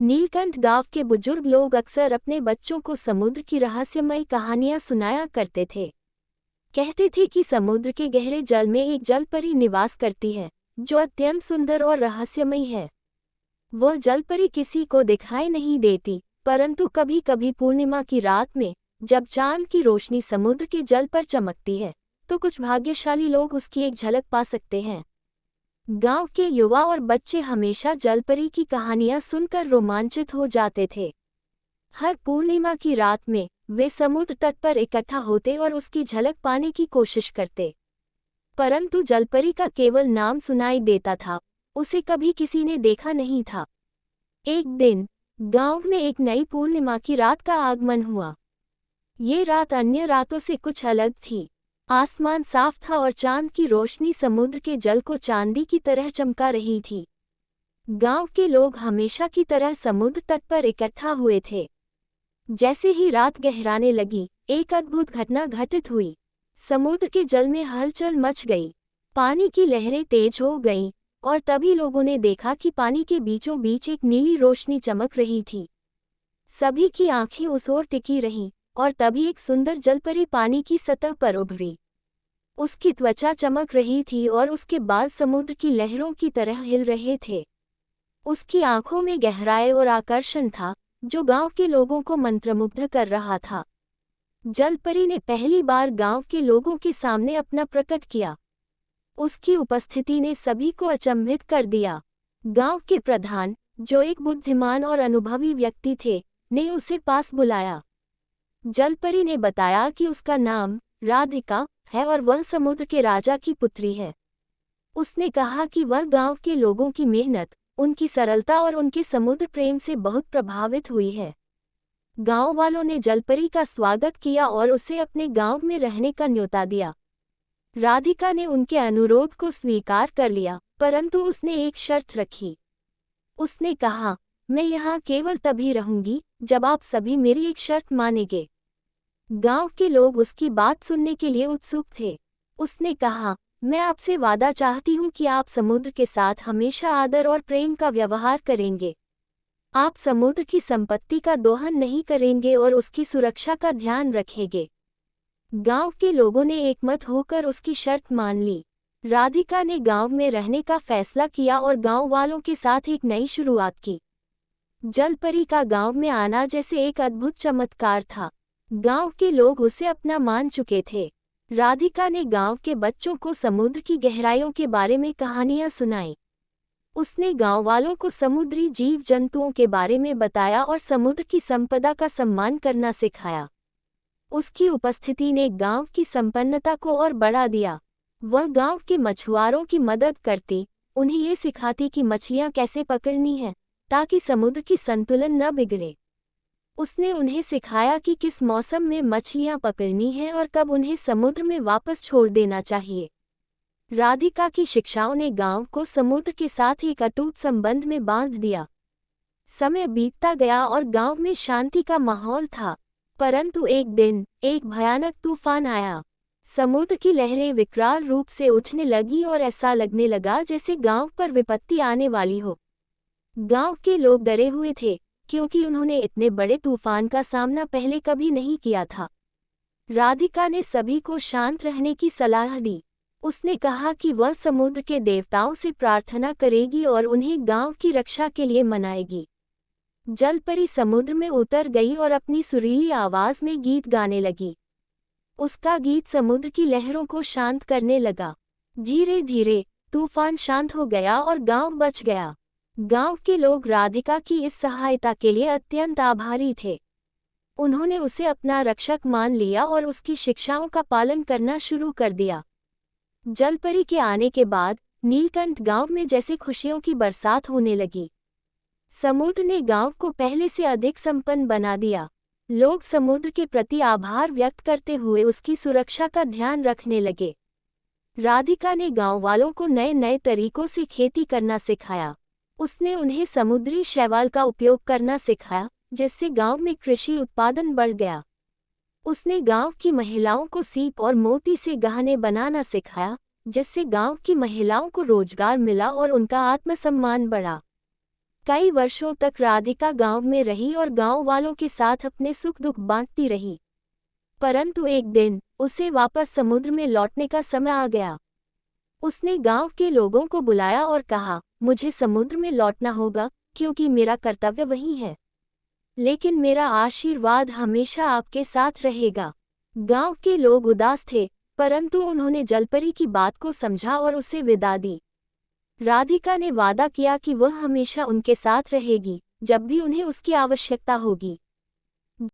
नीलकंठ गांव के बुजुर्ग लोग अक्सर अपने बच्चों को समुद्र की रहस्यमयी कहानियां सुनाया करते थे। कहते थे कि समुद्र के गहरे जल में एक जलपरी निवास करती है, जो अत्यंत सुंदर और रहस्यमयी है। वह जलपरी किसी को दिखाई नहीं देती, परंतु कभी कभी पूर्णिमा की रात में, जब चांद की रोशनी समुद्र के जल पर चमकती है, तो कुछ भाग्यशाली लोग उसकी एक झलक पा सकते हैं। गांव के युवा और बच्चे हमेशा जलपरी की कहानियां सुनकर रोमांचित हो जाते थे। हर पूर्णिमा की रात में वे समुद्र तट पर इकट्ठा होते और उसकी झलक पाने की कोशिश करते। परंतु जलपरी का केवल नाम सुनाई देता था, उसे कभी किसी ने देखा नहीं था। एक दिन गांव में एक नई पूर्णिमा की रात का आगमन हुआ। ये रात अन्य रातों से कुछ अलग थी। आसमान साफ था और चांद की रोशनी समुद्र के जल को चांदी की तरह चमका रही थी। गांव के लोग हमेशा की तरह समुद्र तट पर इकट्ठा हुए थे। जैसे ही रात गहराने लगी, एक अद्भुत घटना घटित हुई। समुद्र के जल में हलचल मच गई, पानी की लहरें तेज हो गईं, और तभी लोगों ने देखा कि पानी के बीचों बीच एक नीली रोशनी चमक रही थी। सभी की आंखें उस ओर टिकी रहीं, और तभी एक सुंदर जलपरी पानी की सतह पर उभरी। उसकी त्वचा चमक रही थी और उसके बाल समुद्र की लहरों की तरह हिल रहे थे। उसकी आंखों में गहराई और आकर्षण था, जो गांव के लोगों को मंत्रमुग्ध कर रहा था। जलपरी ने पहली बार गांव के लोगों के सामने अपना प्रकट किया। उसकी उपस्थिति ने सभी को अचंभित कर दिया। गांव के प्रधान, जो एक बुद्धिमान और अनुभवी व्यक्ति थे, ने उसे पास बुलाया। जलपरी ने बताया कि उसका नाम राधिका है और वह समुद्र के राजा की पुत्री है। उसने कहा कि वह गांव के लोगों की मेहनत, उनकी सरलता और उनके समुद्र प्रेम से बहुत प्रभावित हुई है। गांव वालों ने जलपरी का स्वागत किया और उसे अपने गांव में रहने का न्योता दिया। राधिका ने उनके अनुरोध को स्वीकार कर लिया, परंतु उसने एक शर्त रखी। उसने कहा, मैं यहाँ केवल तभी रहूंगी जब आप सभी मेरी एक शर्त मानेंगे। गांव के लोग उसकी बात सुनने के लिए उत्सुक थे। उसने कहा, मैं आपसे वादा चाहती हूँ कि आप समुद्र के साथ हमेशा आदर और प्रेम का व्यवहार करेंगे। आप समुद्र की संपत्ति का दोहन नहीं करेंगे और उसकी सुरक्षा का ध्यान रखेंगे। गांव के लोगों ने एकमत होकर उसकी शर्त मान ली। राधिका ने गांव में रहने का फैसला किया और गांव वालों के साथ एक नई शुरुआत की। जलपरी का गांव में आना जैसे एक अद्भुत चमत्कार था। गांव के लोग उसे अपना मान चुके थे। राधिका ने गांव के बच्चों को समुद्र की गहराइयों के बारे में कहानियां सुनाई। उसने गांव वालों को समुद्री जीव जंतुओं के बारे में बताया और समुद्र की संपदा का सम्मान करना सिखाया। उसकी उपस्थिति ने गांव की संपन्नता को और बढ़ा दिया। वह गांव के मछुआरों की मदद करती, उन्हें ये सिखाती कि मछलियां कैसे पकड़नी है, ताकि समुद्र की संतुलन न बिगड़े। उसने उन्हें सिखाया कि किस मौसम में मछलियां पकड़नी है और कब उन्हें समुद्र में वापस छोड़ देना चाहिए। राधिका की शिक्षाओं ने गांव को समुद्र के साथ एक अटूट संबंध में बांध दिया। समय बीतता गया और गांव में शांति का माहौल था, परंतु एक दिन एक भयानक तूफान आया। समुद्र की लहरें विकराल रूप से उठने लगी और ऐसा लगने लगा जैसे गांव पर विपत्ति आने वाली हो। गांव के लोग डरे हुए थे, क्योंकि उन्होंने इतने बड़े तूफान का सामना पहले कभी नहीं किया था। राधिका ने सभी को शांत रहने की सलाह दी। उसने कहा कि वह समुद्र के देवताओं से प्रार्थना करेगी और उन्हें गांव की रक्षा के लिए मनाएगी। जलपरी समुद्र में उतर गई और अपनी सुरीली आवाज में गीत गाने लगी। उसका गीत समुद्र की लहरों को शांत करने लगा। धीरे धीरे तूफान शांत हो गया और गांव बच गया। गांव के लोग राधिका की इस सहायता के लिए अत्यंत आभारी थे। उन्होंने उसे अपना रक्षक मान लिया और उसकी शिक्षाओं का पालन करना शुरू कर दिया। जलपरी के आने के बाद नीलकंठ गांव में जैसे खुशियों की बरसात होने लगी। समुद्र ने गांव को पहले से अधिक संपन्न बना दिया। लोग समुद्र के प्रति आभार व्यक्त करते हुए उसकी सुरक्षा का ध्यान रखने लगे। राधिका ने गांव वालों को नए नए तरीकों से खेती करना सिखाया। उसने उन्हें समुद्री शैवाल का उपयोग करना सिखाया, जिससे गांव में कृषि उत्पादन बढ़ गया। उसने गांव की महिलाओं को सीप और मोती से गहने बनाना सिखाया, जिससे गांव की महिलाओं को रोजगार मिला और उनका आत्मसम्मान बढ़ा। कई वर्षों तक राधिका गांव में रही और गांव वालों के साथ अपने सुख दुख बांटती रही। परंतु एक दिन उसे वापस समुद्र में लौटने का समय आ गया। उसने गांव के लोगों को बुलाया और कहा, मुझे समुद्र में लौटना होगा क्योंकि मेरा कर्तव्य वही है, लेकिन मेरा आशीर्वाद हमेशा आपके साथ रहेगा। गांव के लोग उदास थे, परंतु उन्होंने जलपरी की बात को समझा और उसे विदा दी। राधिका ने वादा किया कि वह हमेशा उनके साथ रहेगी, जब भी उन्हें उसकी आवश्यकता होगी।